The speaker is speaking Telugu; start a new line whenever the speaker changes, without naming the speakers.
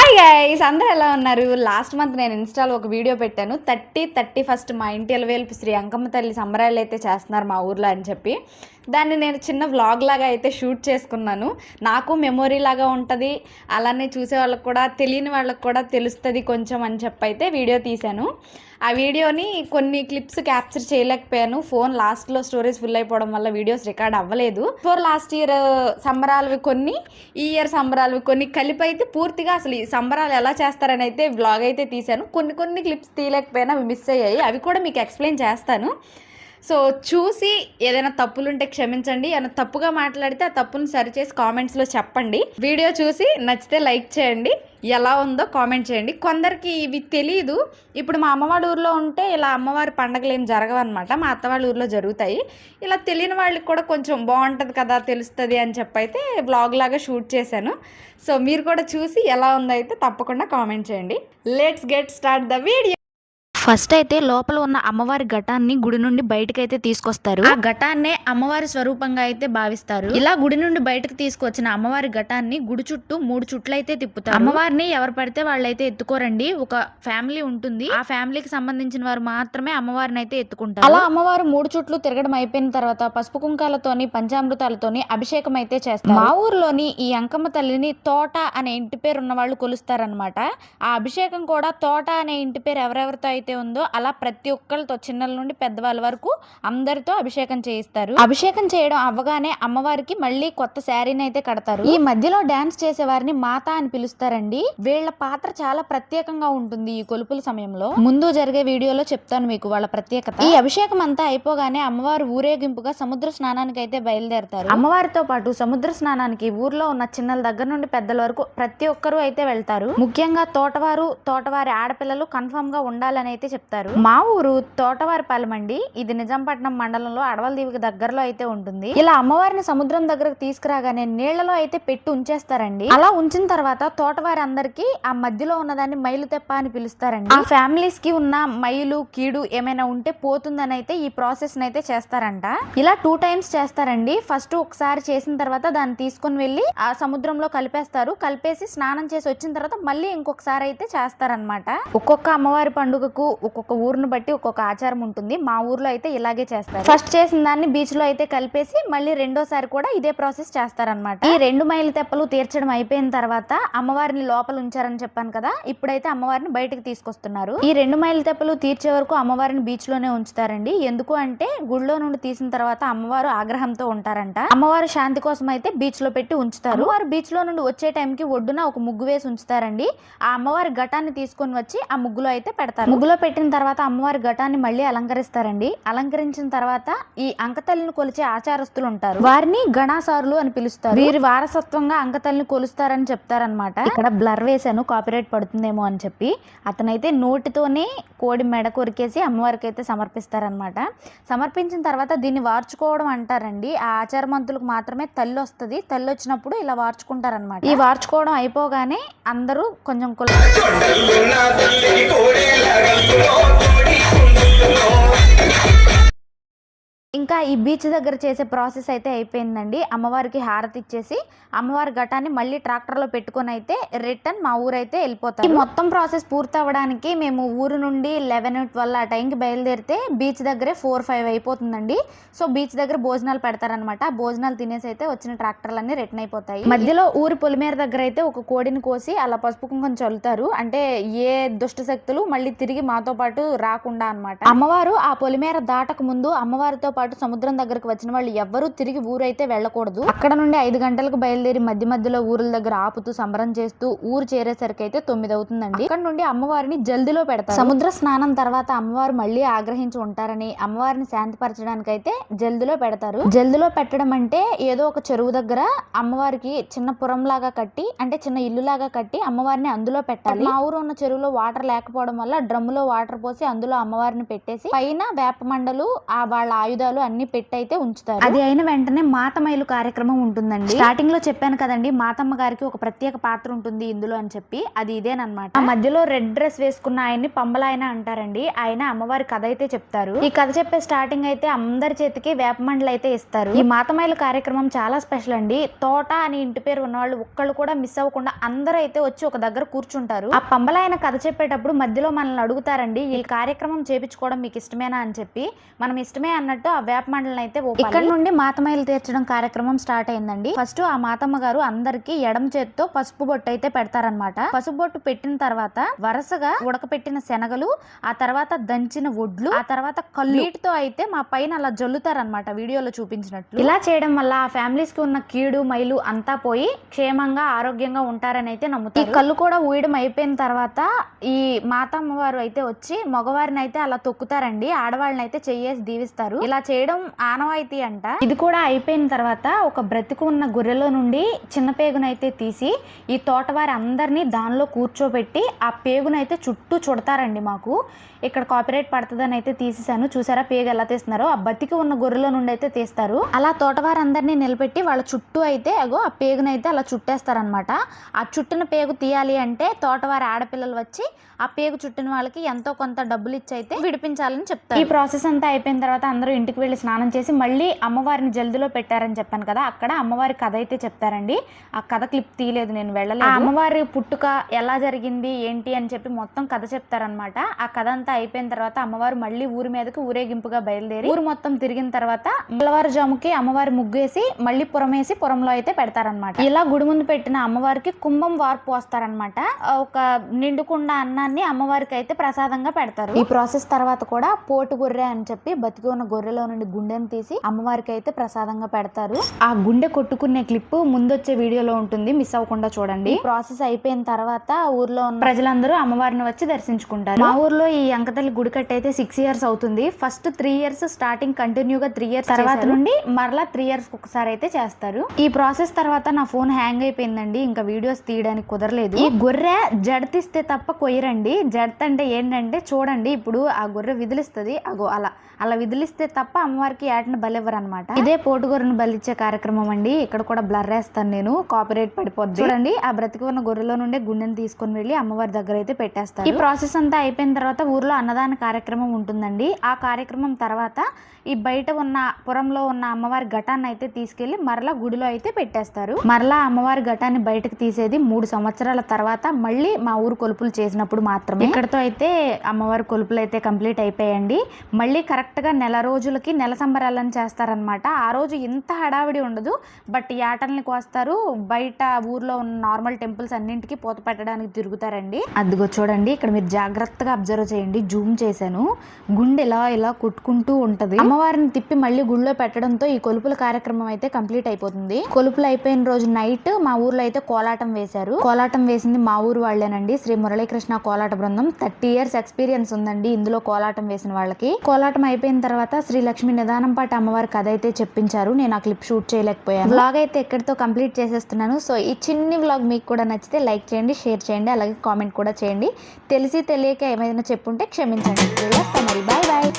హాయ్ గైస్, అందరూ ఎలా ఉన్నారు? లాస్ట్ మంత్ నేను ఇన్స్టాలో ఒక వీడియో పెట్టాను. 31 మా ఇంటి ఎలవేల్పు శ్రీ అంకమ్మ తల్లి సంబరాలు అయితే చేస్తున్నారు మా ఊర్లో అని చెప్పి. దాన్ని నేను చిన్న వ్లాగ్ లాగా అయితే షూట్ చేసుకున్నాను. నాకు మెమొరీ లాగా ఉంటుంది, అలానే చూసే వాళ్ళకి కూడా, తెలియని వాళ్ళకి కూడా తెలుస్తుంది కొంచెం అని చెప్పి అయితే వీడియో తీశాను. ఆ వీడియోని కొన్ని క్లిప్స్ క్యాప్చర్ చేయలేకపోయాను. ఫోన్ లాస్ట్లో స్టోరేజ్ ఫుల్ అయిపోవడం వల్ల వీడియోస్ రికార్డ్ అవ్వలేదు. లాస్ట్ ఇయర్ సంబరాలవి కొన్ని, ఈ ఇయర్ సంబరాలవి కొన్ని కలిపి అయితే పూర్తిగా అసలు ఈ సంబరాలు ఎలా చేస్తారని అయితే వ్లాగ్ అయితే తీశాను. కొన్ని క్లిప్స్ తీయలేకపోయినా అవి మిస్ అయ్యాయి. అవి కూడా మీకు ఎక్స్ప్లెయిన్ చేస్తాను. సో చూసి ఏదైనా తప్పులుంటే క్షమించండి. ఏమైనా తప్పుగా మాట్లాడితే ఆ తప్పును సరిచేసి కామెంట్స్లో చెప్పండి. వీడియో చూసి నచ్చితే లైక్ చేయండి, ఎలా ఉందో కామెంట్ చేయండి. కొందరికి ఇవి తెలీదు. ఇప్పుడు మా అమ్మవారి ఊర్లో ఉంటే ఇలా అమ్మవారి పండగలు ఏం జరగవన్నమాట, మా అత్తవాళ్ళ ఊర్లో జరుగుతాయి. ఇలా తెలియని వాళ్ళకి కూడా కొంచెం బాగుంటుంది కదా, తెలుస్తుంది అని చెప్పి అయితే వ్లాగ్ లాగా షూట్ చేశాను. సో మీరు కూడా చూసి ఎలా ఉందో అయితే తప్పకుండా కామెంట్ చేయండి. Let's get start the video.
First అయితే లోపల ఉన్న అమ్మవారి ఘటాన్ని గుడి నుండి బయటకైతే తీసుకొస్తారు.
ఆ ఘటాన్నే అమ్మవారి స్వరూపంగా అయితే భావిస్తారు. ఇలా గుడి నుండి బయటకు తీసుకొచ్చిన అమ్మవారి ఘటాన్ని గుడి చుట్టూ 3 చుట్లు అయితే తిప్పుతారు. అమ్మవారిని ఎవరు పడితే వాళ్ళైతే ఎత్తుకోరండి. ఒక ఫ్యామిలీ ఉంటుంది, ఆ ఫ్యామిలీకి సంబంధించిన వారు మాత్రమే అమ్మవారిని అయితే ఎత్తుకుంటారు. అలా అమ్మవారు 3 చుట్లు తిరగడం అయిపోయిన తర్వాత పసుపు కుంకాలతోని పంచామృతాలతోని అభిషేకం అయితే చేస్తారు. మా ఊర్లోని ఈ అంకమ్మ తల్లిని తోట అనే ఇంటి పేరు ఉన్న వాళ్ళు కొలుస్తారనమాట. ఆ అభిషేకం కూడా తోట అనే ఇంటి పేరు ఎవరెవరితో అయితే ఉందో అలా ప్రతి ఒక్కరితో, చిన్నల నుండి పెద్దవాళ్ళ వరకు అందరితో అభిషేకం చేయిస్తారు. అభిషేకం చేయడం అవ్వగానే అమ్మవారికి మళ్ళీ కొత్త శారీని అయితే కడతారు. ఈ మధ్యలో డాన్స్ చేసే వారిని మాత అని పిలుస్తారండి. వీళ్ళ పాత్ర చాలా ప్రత్యేకంగా ఉంటుంది ఈ కొలుపుల సమయంలో. ముందు జరిగే వీడియోలో చెప్తాను మీకు వాళ్ళ ప్రత్యేకత. ఈ అభిషేకం అంతా అయిపోగానే అమ్మవారు ఊరేగింపుగా సముద్ర స్నానానికి అయితే బయలుదేరతారు. అమ్మవారితో పాటు సముద్ర స్నానానికి ఊర్లో ఉన్న చిన్నల దగ్గర నుండి పెద్దల వరకు ప్రతి ఒక్కరూ అయితే వెళ్తారు. ముఖ్యంగా తోటవారి ఆడపిల్లలు కన్ఫర్మ్ గా ఉండాలని అయితే చెప్తారు. మా ఊరు తోటవారిపాలెం అండి. ఇది నిజాంపట్నం మండలంలో అడవలదీవికి దగ్గరలో అయితే ఉంటుంది. ఇలా అమ్మవారిని సముద్రం దగ్గరకు తీసుకురాగానే నీళ్లలో అయితే పెట్టి ఉంచేస్తారండి. అలా ఉంచిన తర్వాత తోటవారి అందరికి ఆ మధ్యలో ఉన్నదాన్ని మైలు తెప్ప అని పిలుస్తారండి. ఆ ఫ్యామిలీస్ కి ఉన్న మైలు కీడు ఏమైనా ఉంటే పోతుందని అయితే ఈ ప్రాసెస్ అయితే చేస్తారంట. ఇలా 2 టైమ్స్ చేస్తారండి. ఫస్ట్ ఒకసారి చేసిన తర్వాత దాన్ని తీసుకుని వెళ్ళి ఆ సముద్రంలో కలిపేస్తారు. కలిపేసి స్నానం చేసి వచ్చిన తర్వాత మళ్ళీ ఇంకొకసారి అయితే చేస్తారనమాట. ఒక్కొక్క అమ్మవారి పండుగకు ఒక్కొక్క ఊరును బట్టి ఒక్కొక్క ఆచారం ఉంటుంది. మా ఊర్లో అయితే ఇలాగే చేస్తారు. ఫస్ట్ చేసిన దాన్ని బీచ్ లో అయితే కలిపేసి మళ్ళీ రెండోసారి కూడా ఇదే ప్రాసెస్ చేస్తారనమాట. ఈ 2 మైలు తెప్పలు తీర్చడం అయిపోయిన తర్వాత అమ్మవారిని లోపల ఉంచారని చెప్పాను కదా, ఇప్పుడైతే అమ్మవారిని బయటకు తీసుకొస్తున్నారు. ఈ 2 మైలు తెప్పలు తీర్చే వరకు అమ్మవారిని బీచ్ లోనే ఉంచుతారండి. ఎందుకు అంటే గుళ్ళో నుండి తీసిన తర్వాత అమ్మవారు ఆగ్రహంతో ఉంటారంట. అమ్మవారు శాంతి కోసం అయితే బీచ్ లో పెట్టి ఉంచుతారు. అమ్మవారు బీచ్ లో నుండి వచ్చే టైంకి ఒడ్డున ఒక ముగ్గు వేసి ఉంచుతారండి. ఆ అమ్మవారి ఘటాన్ని తీసుకొని వచ్చి ఆ ముగ్గులో అయితే పెడతారు. ముగ్గులో పెట్టిన తర్వాత అమ్మవారి ఘటాన్ని మళ్ళీ అలంకరిస్తారండి. అలంకరించిన తర్వాత ఈ అంకతల్లిని కొలిచే ఆచారస్తులు ఉంటారు, వారిని గణాసారులు అని పిలుస్తారు. వీరి వారసత్వంగా అంకతల్లిని కొలుస్తారని చెప్తారనమాట. ఇక్కడ బ్లర్ వేసాను, కాపీరైట్ పడుతుందేమో అని చెప్పి. అతనైతే నోటితోనే కోడి మెడ కొరికేసి అమ్మవారికి అయితే సమర్పిస్తారనమాట. సమర్పించిన తర్వాత దీన్ని వార్చుకోవడం అంటారండి. ఆ ఆచారమంతులకు మాత్రమే తల్లి వస్తుంది. తల్లి వచ్చినప్పుడు ఇలా వార్చుకుంటారనమాట. ఈ వార్చుకోవడం అయిపోగానే అందరూ కొంచెం ఇంకా ఈ బీచ్ దగ్గర చేసే ప్రాసెస్ అయితే అయిపోయిందండి. అమ్మవారికి హారతి ఇచ్చేసి అమ్మవారి ఘటాన్ని మళ్ళీ ట్రాక్టర్లో పెట్టుకొని అయితే రిటర్న్ మా ఊరైతే వెళ్ళిపోతాం. ఈ మొత్తం ప్రాసెస్ పూర్తి అవ్వడానికి మేము ఊరు నుండి 11-12 ఆ టైంకి బయలుదేరితే బీచ్ దగ్గరే 4-5 అయిపోతుందండి. సో బీచ్ దగ్గర భోజనాలు పెడతారనమాట. భోజనాలు తినేసి అయితే వచ్చిన ట్రాక్టర్లన్నీ రిటర్న్ అయిపోతాయి. మధ్యలో ఊరి పొలిమేర దగ్గర అయితే ఒక కోడిని కోసి అలా పసుపు కుంకుమ చల్లుతారు. అంటే ఏ దుష్ట శక్తులు మళ్ళీ తిరిగి మాతో పాటు రాకుండా అనమాట. అమ్మవారు ఆ పొలిమేర దాటక ముందు అమ్మవారితో పాటు సముద్రం దగ్గరకు వచ్చిన వాళ్ళు ఎవ్వరూ తిరిగి ఊరైతే వెళ్ళకూడదు. అక్కడ నుండి 5 గంటలకు బయలుదేరి మధ్యలో ఊరుల దగ్గర ఆపుతూ సంబరం చేస్తూ ఊరు చేరేసరికి అయితే 9 అవుతుందండి. అక్కడ నుండి అమ్మవారిని జల్దిలో పెడతారు. సముద్ర స్నానం తర్వాత అమ్మవారు మళ్ళీ ఆగ్రహించి ఉంటారని అమ్మవారిని శాంతిపరచడానికి అయితే జల్దిలో పెడతారు. జల్దిలో పెట్టడం అంటే ఏదో ఒక చెరువు దగ్గర అమ్మవారికి చిన్న పురం లాగా కట్టి, అంటే చిన్న ఇల్లు లాగా కట్టి అమ్మవారిని అందులో పెట్టాలి. మా ఊరు ఉన్న చెరువులో వాటర్ లేకపోవడం వల్ల డ్రమ్ములో వాటర్ పోసి అందులో అమ్మవారిని పెట్టేసి పైన వేప మండలు వాళ్ళ ఆయుధాలు నైవేద్యాలు అన్ని పెట్టి అయితే ఉంచుతారు. అది అయిన వెంటనే మాతమైలు కార్యక్రమం ఉంటుందండి. స్టార్టింగ్ లో చెప్పాను కదండి, మాతమ్మ గారికి ఒక ప్రత్యేక పాత్ర ఉంటుంది ఇందులో అని చెప్పి, అది ఇదేనమాట. ఆ మధ్యలో రెడ్ డ్రెస్ వేసుకున్న ఆయన్ని పంబలాయన అంటారండి. ఆయన అమ్మవారి కథ అయితే చెప్తారు. ఈ కథ చెప్పే స్టార్టింగ్ అయితే అందరి చేతికి వేపమండలు అయితే ఇస్తారు. ఈ మాతమైలు కార్యక్రమం చాలా స్పెషల్ అండి. తోట అని ఇంటి పేరు ఉన్నవాళ్ళు ఒక్కళ్ళు కూడా మిస్ అవ్వకుండా అందరూ అయితే వచ్చి ఒక దగ్గర కూర్చుంటారు. ఆ పంబలాయన కథ చెప్పేటప్పుడు మధ్యలో మనల్ని అడుగుతారండి, ఈ కార్యక్రమం చేపించుకోవడం మీకు ఇష్టమేనా అని చెప్పి. మనం ఇష్టమే అన్నట్టు ఆ వేపమండలను అయితే ఇక్కడ నుండి మాతమైలు తీర్చడం కార్యక్రమం స్టార్ట్ అయిందండి. ఫస్ట్ ఆ మాతమ్మ గారు అందరికి ఎడమ చేత్తో పసుపు బొట్టు అయితే పెడతారనమాట. పసుపు బొట్టు పెట్టిన తర్వాత వరుసగా ఉడకపెట్టిన శనగలు, ఆ తర్వాత దంచిన ఒడ్లు, ఆ తర్వాత కళ్ళు, వీటితో అయితే మా పైన అలా జల్లుతారనమాట వీడియోలో చూపించినట్లు. ఇలా చేయడం వల్ల ఆ ఫ్యామిలీస్ కి ఉన్న కీడు మైలు అంతా పోయి క్షేమంగా ఆరోగ్యంగా ఉంటారని అయితే నమ్ముతారు. ఈ కళ్ళు కూడా ఊయడం అయిపోయిన తర్వాత ఈ మాతమ్మ వారు అయితే వచ్చి మగవారిని అయితే అలా తొక్కుతారండి, ఆడవాళ్ళని అయితే చెయ్యేసి దీవిస్తారు. ఇలా చేయడం ఆనవాయితీ అంట. ఇది కూడా అయిపోయిన తర్వాత ఒక బ్రతికు ఉన్న గొర్రెలో నుండి చిన్న పేగునైతే తీసి ఈ తోటవారి అందరినీ దానిలో కూర్చోబెట్టి ఆ పేగునైతే చుట్టూ చుడతారండి. మాకు ఇక్కడ కాపీరైట్ పడుతుందని అయితే తీసేసాను, చూసారా పేగు ఎలా తీస్తున్నారో. ఆ బతికి ఉన్న గొర్రెలో నుండి అయితే తీస్తారు. అలా తోటవారి అందరినీ నిలబెట్టి వాళ్ళ చుట్టూ అయితే అగో ఆ పేగునైతే అలా చుట్టేస్తారనమాట. ఆ చుట్టిన పేగు తీయాలి అంటే తోటవారి ఆడపిల్లలు వచ్చి ఆ పేగు చుట్టిన వాళ్ళకి ఎంతో కొంత డబ్బులు ఇచ్చి అయితే విడిపించాలని చెప్తారు. ఈ ప్రాసెస్ అంతా అయిపోయిన తర్వాత అందరూ ఇంటికి వెళ్ళి స్నానం చేసి మళ్ళీ అమ్మవారిని జల్దిలో పెట్టారని చెప్పాను కదా, అక్కడ అమ్మవారి కథ అయితే చెప్తారండి. ఆ కథ క్లిప్ తీయలేదు, నేను వెళ్ళలేదు. అమ్మవారి పుట్టుక ఎలా జరిగింది ఏంటి అని చెప్పి మొత్తం కథ చెప్తారనమాట. ఆ కథ అంతా అయిపోయిన తర్వాత అమ్మవారు మళ్ళీ ఊరి మీదకి ఊరేగింపుగా బయలుదేరి ఊరు మొత్తం తిరిగిన తర్వాత మంగళవారుజాముకి అమ్మవారి ముగ్గేసి మళ్ళీ పురమేసి పురంలో అయితే పెడతారనమాట. ఇలా గుడి ముందు పెట్టిన అమ్మవారికి కుంభం వార్పు పోస్తారనమాట. ఒక నిండుకుండా అన్నాన్ని అమ్మవారికి అయితే ప్రసాదంగా పెడతారు. ఈ ప్రాసెస్ తర్వాత కూడా పోటు గొర్రె అని చెప్పి బతికి ఉన్న గొర్రెలో నుండి గుండెను తీసి అమ్మవారికి అయితే ప్రసాదంగా పెడతారు. ఆ గుండె కొట్టుకునే క్లిప్ ముందొచ్చే వీడియోలో ఉంటుంది, మిస్ అవ్వకుండా చూడండి. ఈ ప్రాసెస్ అయిపోయిన తర్వాత ఊర్లో ఉన్న ప్రజలందరూ అమ్మవారిని వచ్చి దర్శించుకుంటారు. మా ఊర్లో ఈ అంకతల్లి గుడి కట్టి అయితే 6 years అవుతుంది. ఫస్ట్ 3 years స్టార్టింగ్ కంటిన్యూగా 3 years తర్వాత నుండి మరలా 3 years ఒకసారి అయితే చేస్తారు. ఈ ప్రాసెస్ తర్వాత నా ఫోన్ హ్యాంగ్ అయిపోయిందండి, ఇంకా వీడియోస్ తీయడానికి కుదరలేదు. ఈ గొర్రె జడతిస్తే తప్ప కొయ్యరండి. జడత అంటే ఏంటంటే చూడండి, ఇప్పుడు ఆ గొర్రె విదిలిస్తుంది, అగో అలా విదిలిస్తే తప్ప అమ్మవారికి ఏటను బలివ్వరు అనమాట. ఇదే పోటు గొర్రెను బలిచ్చే కార్యక్రమం అండి. ఇక్కడ కూడా బ్లర్ వేస్తాను నేను, కాపీరైట్ పడిపోద్ది. చూడండి, ఆ బ్రతికి ఉన్న గొర్రెలో నుండే గుండెని తీసుకొని వెళ్ళి అమ్మవారి దగ్గర అయితే పెట్టేస్తారు. ఈ ప్రాసెస్ అంతా అయిపోయిన తర్వాత ఊర్లో అన్నదాన కార్యక్రమం ఉంటుందండి. ఆ కార్యక్రమం తర్వాత ఈ బయట ఉన్న పురంలో ఉన్న అమ్మవారి ఘటాన్ని అయితే తీసుకెళ్లి మరలా గుడిలో అయితే పెట్టేస్తారు. మరలా అమ్మవారి ఘటాన్ని బయటకు తీసేది 3 సంవత్సరాల తర్వాత మళ్ళీ మా ఊరు కొలుపులు చేసినప్పుడు మాత్రమే. ఇక్కడతో అయితే అమ్మవారి కొలుపులు అయితే కంప్లీట్ అయిపోయాయండి. మళ్ళీ కరెక్ట్ గా నెల రోజులకి నెల సంబరాలను చేస్తారనమాట. ఆ రోజు ఇంత హడావిడి ఉండదు, బట్ ఈ ఆటల్ని కోస్తారు. బయట ఊర్లో ఉన్న నార్మల్ టెంపుల్స్ అన్నింటికి పూత పెట్టడానికి తిరుగుతారండి. అదిగో చూడండి, ఇక్కడ మీరు జాగ్రత్తగా అబ్జర్వ్ చేయండి, జూమ్ చేశాను. గుండె ఇలా కొట్టుకుంటూ ఉంటది. అమ్మవారిని తిప్పి మళ్ళీ గుడిలో పెట్టడంతో ఈ కొలుపుల కార్యక్రమం అయితే కంప్లీట్ అయిపోతుంది. కొలుపులు అయిపోయిన రోజు నైట్ మా ఊర్లో అయితే కోలాటం వేశారు. కోలాటం వేసింది మా ఊరు వాళ్ళేనండి, శ్రీ మురళీకృష్ణ కోలాట బృందం. 30 years ఎక్స్పీరియన్స్ ఉందండి ఇందులో కోలాటం వేసిన వాళ్ళకి. కోలాటం అయిపోయిన తర్వాత శ్రీ లక్ష్మి నిదానం పాట అమ్మవారి కథ అయితే చెప్పించారు. నేను ఆ క్లిప్ షూట్ చేయలేకపోయాను. వ్లాగ్ అయితే ఎక్కడితో కంప్లీట్ చేసేస్తున్నాను. సో ఈ చిన్ని వ్లాగ్ మీకు కూడా నచ్చితే లైక్ చేయండి, షేర్ చేయండి, అలాగే కామెంట్ కూడా చేయండి. తెలిసి తెలియక ఏమైనా చెప్పుంటే క్షమించండి. మరి బాయ్ బాయ్.